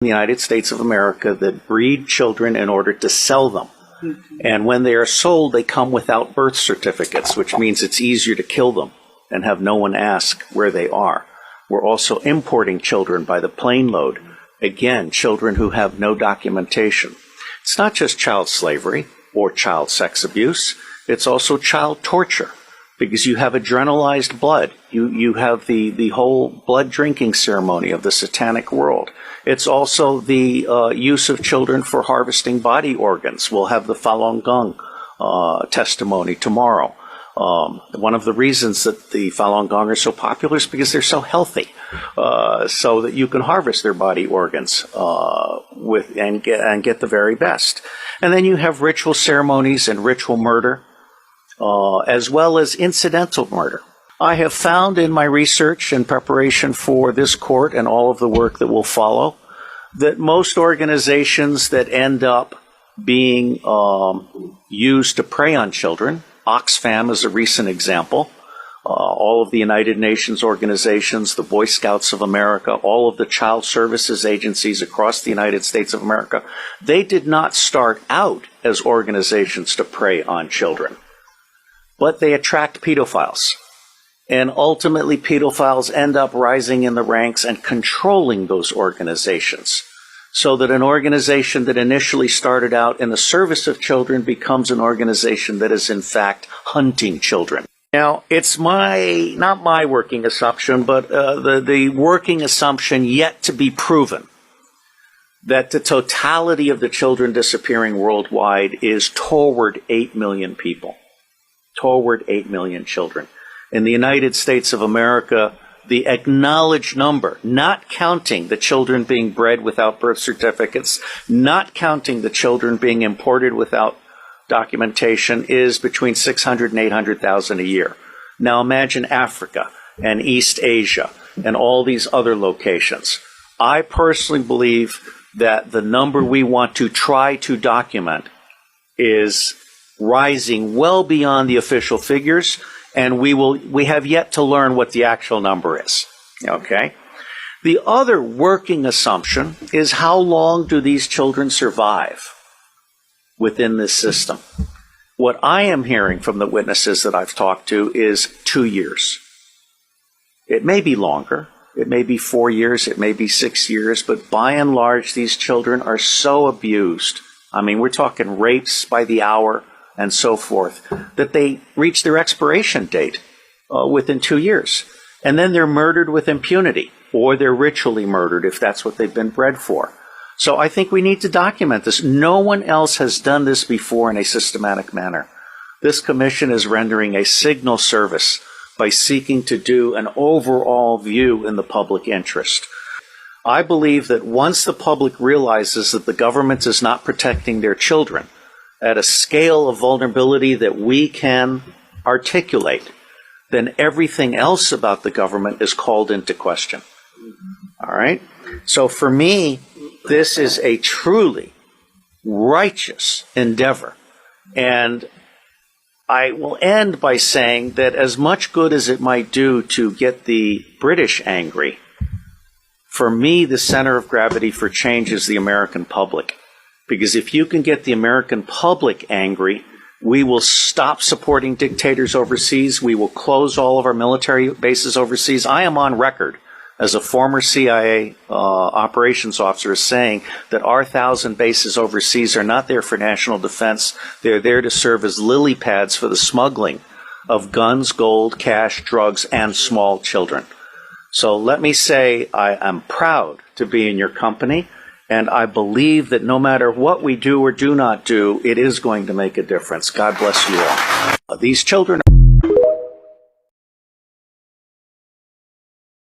in the United States of America that breed children in order to sell them. And when they are sold, they come without birth certificates, which means it's easier to kill them and have no one ask where they are. We're also importing children by the plane load. Again, children who have no documentation. It's not just child slavery or child sex abuse. It's also child torture, because you have adrenalized blood. You have the whole blood drinking ceremony of the satanic world. It's also the use of children for harvesting body organs. We'll have the Falun Gong testimony tomorrow. One of the reasons that the Falun Gong are so popular is because they're so healthy, so that you can harvest their body organs and get the very best. And then you have ritual ceremonies and ritual murder, as well as incidental murder. I have found in my research and preparation for this court and all of the work that will follow that most organizations that end up being used to prey on children, Oxfam is a recent example, all of the United Nations organizations, the Boy Scouts of America, all of the child services agencies across the United States of America, they did not start out as organizations to prey on children, but they attract pedophiles. And ultimately, pedophiles end up rising in the ranks and controlling those organizations, so that an organization that initially started out in the service of children becomes an organization that is in fact hunting children. Now, it's not my working assumption, but the working assumption yet to be proven, that the totality of the children disappearing worldwide is toward 8 million people, toward 8 million children. In the United States of America, the acknowledged number, not counting the children being bred without birth certificates, not counting the children being imported without documentation, is between 600 and 800,000 a year. Now imagine Africa and East Asia and all these other locations. I personally believe that the number we want to try to document is rising well beyond the official figures, and we have yet to learn what the actual number is. Okay? The other working assumption is, how long do these children survive within this system? What I am hearing from the witnesses that I've talked to is 2 years. It may be longer. It may be 4 years. It may be 6 years. But by and large, these children are so abused. I mean, we're talking rapes by the hour and so forth, that they reach their expiration date within 2 years. And then they're murdered with impunity, or they're ritually murdered if that's what they've been bred for. So I think we need to document this. No one else has done this before in a systematic manner. This commission is rendering a signal service by seeking to do an overall view in the public interest. I believe that once the public realizes that the government is not protecting their children at a scale of vulnerability that we can articulate, then everything else about the government is called into question. All right? So for me, this is a truly righteous endeavor. And I will end by saying that as much good as it might do to get the British angry, for me, the center of gravity for change is the American public. Because if you can get the American public angry, we will stop supporting dictators overseas. We will close all of our military bases overseas. I am on record as a former CIA operations officer saying that our 1,000 bases overseas are not there for national defense. They're there to serve as lily pads for the smuggling of guns, gold, cash, drugs, and small children. So let me say I am proud to be in your company. And I believe that no matter what we do or do not do, it is going to make a difference. God bless you all. These children